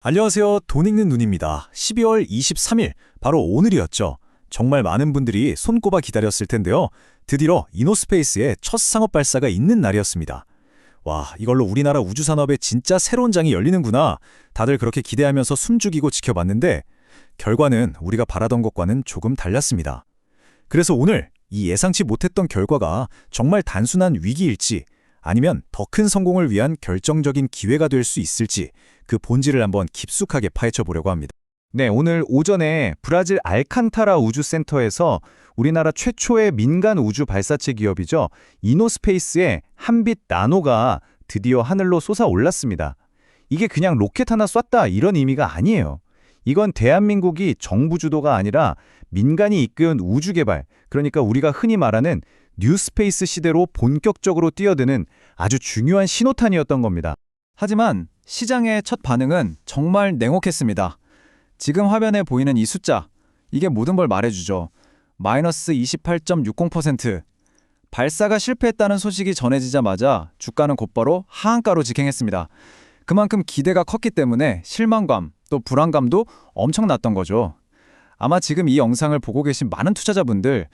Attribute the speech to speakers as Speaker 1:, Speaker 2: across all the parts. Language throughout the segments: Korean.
Speaker 1: 안녕하세요. 돈 읽는 눈입니다. 12월 23일, 바로 오늘이었죠. 정말 많은 분들이 손꼽아 기다렸을 텐데요. 드디어 이노스페이스의 첫 상업 발사가 있는 날이었습니다. 와, 이걸로 우리나라 우주산업에 진짜 새로운 장이 열리는구나. 다들 그렇게 기대하면서 숨죽이고 지켜봤는데 결과는 우리가 바라던 것과는 조금 달랐습니다. 그래서 오늘 이 예상치 못했던 결과가 정말 단순한 위기일지 아니면 더 큰 성공을 위한 결정적인 기회가 될 수 있을지 그 본질을 한번 깊숙하게 파헤쳐 보려고 합니다.
Speaker 2: 네, 오늘 오전에 브라질 알칸타라 우주센터에서 우리나라 최초의 민간 우주 발사체 기업이죠. 이노스페이스의 한빛 나노가 드디어 하늘로 솟아올랐습니다. 이게 그냥 로켓 하나 쐈다 이런 의미가 아니에요. 이건 대한민국이 정부 주도가 아니라 민간이 이끈 우주 개발, 그러니까 우리가 흔히 말하는 뉴스페이스 시대로 본격적으로 뛰어드는 아주 중요한 신호탄이었던 겁니다.
Speaker 3: 하지만 시장의 첫 반응은 정말 냉혹했습니다. 지금 화면에 보이는 이 숫자, 이게 모든 걸 말해주죠. 마이너스 28.60%. 발사가 실패했다는 소식이 전해지자마자 주가는 곧바로 하한가로 직행했습니다. 그만큼 기대가 컸기 때문에 실망감, 또 불안감도 엄청났던 거죠. 아마 지금 이 영상을 보고 계신 많은 투자자분들,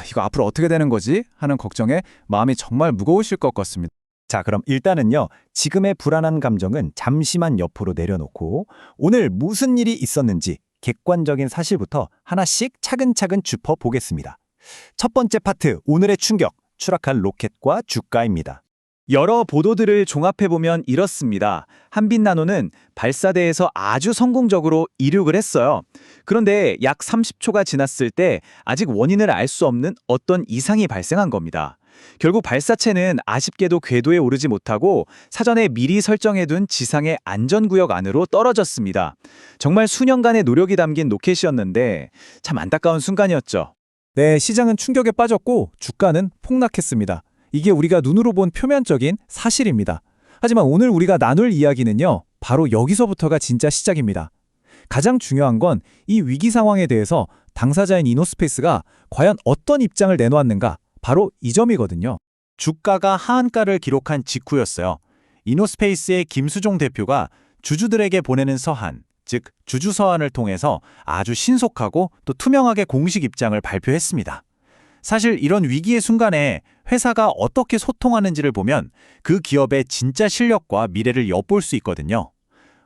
Speaker 3: 이거 앞으로 어떻게 되는 거지? 하는 걱정에 마음이 정말 무거우실 것 같습니다.
Speaker 4: 자, 그럼 일단은요, 지금의 불안한 감정은 잠시만 옆으로 내려놓고 오늘 무슨 일이 있었는지 객관적인 사실부터 하나씩 차근차근 짚어보겠습니다. 첫 번째 파트, 오늘의 충격, 추락한 로켓과 주가입니다.
Speaker 2: 여러 보도들을 종합해보면 이렇습니다. 한빛나노는 발사대에서 아주 성공적으로 이륙을 했어요. 그런데 약 30초가 지났을 때 아직 원인을 알 수 없는 어떤 이상이 발생한 겁니다. 결국 발사체는 아쉽게도 궤도에 오르지 못하고 사전에 미리 설정해둔 지상의 안전구역 안으로 떨어졌습니다. 정말 수년간의 노력이 담긴 로켓이었는데 참 안타까운 순간이었죠.
Speaker 3: 네, 시장은 충격에 빠졌고 주가는 폭락했습니다. 이게 우리가 눈으로 본 표면적인 사실입니다. 하지만 오늘 우리가 나눌 이야기는요, 바로 여기서부터가 진짜 시작입니다. 가장 중요한 건 이 위기 상황에 대해서 당사자인 이노스페이스가 과연 어떤 입장을 내놓았는가, 바로 이 점이거든요.
Speaker 1: 주가가 하한가를 기록한 직후였어요. 이노스페이스의 김수종 대표가 주주들에게 보내는 서한, 즉 주주서한을 통해서 아주 신속하고 또 투명하게 공식 입장을 발표했습니다. 사실 이런 위기의 순간에 회사가 어떻게 소통하는지를 보면 그 기업의 진짜 실력과 미래를 엿볼 수 있거든요.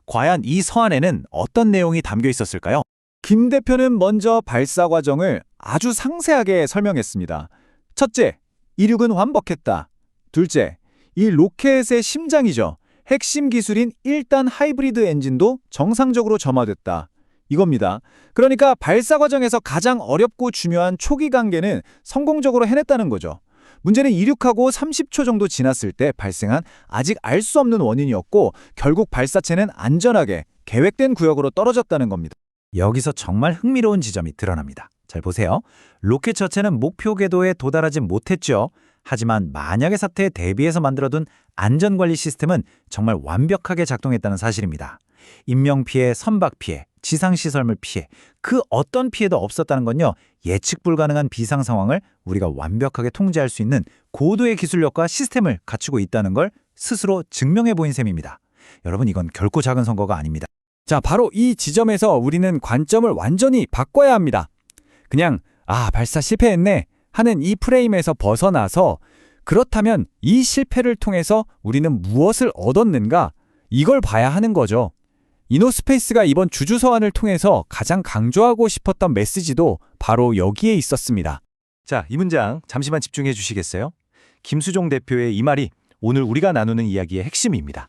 Speaker 1: 과연 이 서한에는 어떤 내용이 담겨 있었을까요?
Speaker 3: 김 대표는 먼저 발사 과정을 아주 상세하게 설명했습니다. 첫째, 이륙은 완벽했다. 둘째, 이 로켓의 심장이죠. 핵심 기술인 1단 하이브리드 엔진도 정상적으로 점화됐다. 이겁니다. 그러니까 발사 과정에서 가장 어렵고 중요한 초기 단계는 성공적으로 해냈다는 거죠. 문제는 이륙하고 30초 정도 지났을 때 발생한 아직 알 수 없는 원인이었고 결국 발사체는 안전하게 계획된 구역으로 떨어졌다는 겁니다.
Speaker 4: 여기서 정말 흥미로운 지점이 드러납니다. 잘 보세요. 로켓 자체는 목표 궤도에 도달하지 못했죠. 하지만 만약의 사태에 대비해서 만들어둔 안전관리 시스템은 정말 완벽하게 작동했다는 사실입니다. 인명피해, 선박피해, 지상시설물 피해, 그 어떤 피해도 없었다는 건요, 예측 불가능한 비상 상황을 우리가 완벽하게 통제할 수 있는 고도의 기술력과 시스템을 갖추고 있다는 걸 스스로 증명해 보인 셈입니다. 여러분, 이건 결코 작은 성과가 아닙니다.
Speaker 3: 자, 바로 이 지점에서 우리는 관점을 완전히 바꿔야 합니다. 그냥 발사 실패했네 하는 이 프레임에서 벗어나서 그렇다면 이 실패를 통해서 우리는 무엇을 얻었는가? 이걸 봐야 하는 거죠. 이노스페이스가 이번 주주서한을 통해서 가장 강조하고 싶었던 메시지도 바로 여기에 있었습니다.
Speaker 4: 자, 이 문장 잠시만 집중해 주시겠어요? 김수종 대표의 이 말이 오늘 우리가 나누는 이야기의 핵심입니다.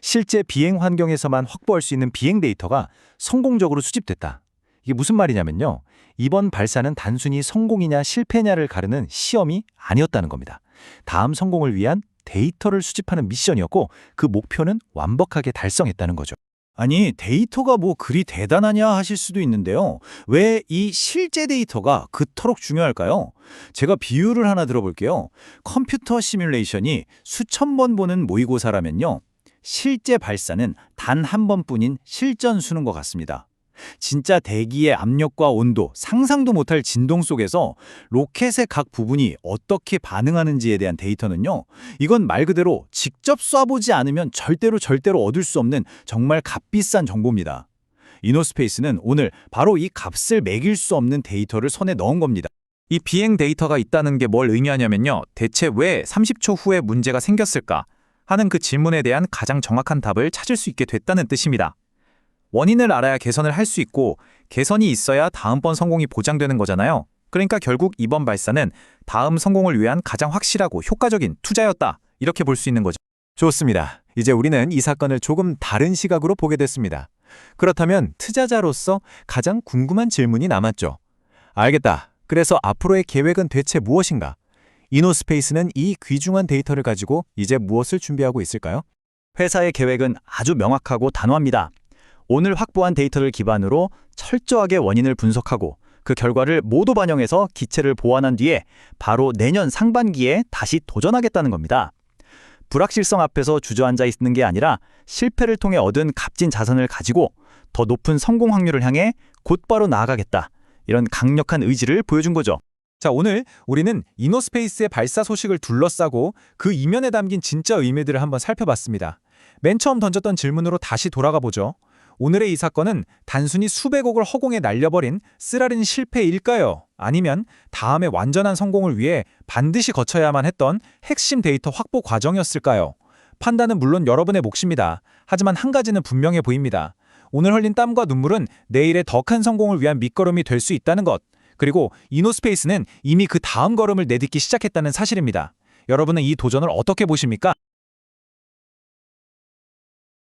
Speaker 4: 실제 비행 환경에서만 확보할 수 있는 비행 데이터가 성공적으로 수집됐다. 이게 무슨 말이냐면요, 이번 발사는 단순히 성공이냐 실패냐를 가르는 시험이 아니었다는 겁니다. 다음 성공을 위한 데이터를 수집하는 미션이었고 그 목표는 완벽하게 달성했다는 거죠.
Speaker 1: 아니, 데이터가 뭐 그리 대단하냐 하실 수도 있는데요. 왜 이 실제 데이터가 그토록 중요할까요? 제가 비유를 하나 들어볼게요. 컴퓨터 시뮬레이션이 수천 번 보는 모의고사라면요, 실제 발사는 단 한 번뿐인 실전 수능과 같습니다.
Speaker 3: 진짜 대기의 압력과 온도, 상상도 못할 진동 속에서 로켓의 각 부분이 어떻게 반응하는지에 대한 데이터는요. 이건 말 그대로 직접 쏴보지 않으면 절대로 얻을 수 없는 정말 값비싼 정보입니다. 이노스페이스는 오늘 바로 이 값을 매길 수 없는 데이터를 손에 넣은 겁니다.
Speaker 4: 이 비행 데이터가 있다는 게 뭘 의미하냐면요. 대체 왜 30초 후에 문제가 생겼을까 하는 그 질문에 대한 가장 정확한 답을 찾을 수 있게 됐다는 뜻입니다. 원인을 알아야 개선을 할 수 있고 개선이 있어야 다음번 성공이 보장되는 거잖아요. 그러니까 결국 이번 발사는 다음 성공을 위한 가장 확실하고 효과적인 투자였다. 이렇게 볼 수 있는 거죠.
Speaker 1: 좋습니다. 이제 우리는 이 사건을 조금 다른 시각으로 보게 됐습니다. 그렇다면 투자자로서 가장 궁금한 질문이 남았죠. 알겠다. 그래서 앞으로의 계획은 대체 무엇인가? 이노스페이스는 이 귀중한 데이터를 가지고 이제 무엇을 준비하고 있을까요?
Speaker 3: 회사의 계획은 아주 명확하고 단호합니다. 오늘 확보한 데이터를 기반으로 철저하게 원인을 분석하고 그 결과를 모두 반영해서 기체를 보완한 뒤에 바로 내년 상반기에 다시 도전하겠다는 겁니다. 불확실성 앞에서 주저앉아 있는 게 아니라 실패를 통해 얻은 값진 자산을 가지고 더 높은 성공 확률을 향해 곧바로 나아가겠다. 이런 강력한 의지를 보여준 거죠.
Speaker 2: 자, 오늘 우리는 이노스페이스의 발사 소식을 둘러싸고 그 이면에 담긴 진짜 의미들을 한번 살펴봤습니다. 맨 처음 던졌던 질문으로 다시 돌아가 보죠. 오늘의 이 사건은 단순히 수백억을 허공에 날려버린 쓰라린 실패일까요? 아니면 다음의 완전한 성공을 위해 반드시 거쳐야만 했던 핵심 데이터 확보 과정이었을까요? 판단은 물론 여러분의 몫입니다. 하지만 한 가지는 분명해 보입니다. 오늘 흘린 땀과 눈물은 내일의 더 큰 성공을 위한 밑거름이 될 수 있다는 것. 그리고 이노스페이스는 이미 그 다음 걸음을 내딛기 시작했다는 사실입니다. 여러분은 이 도전을 어떻게 보십니까?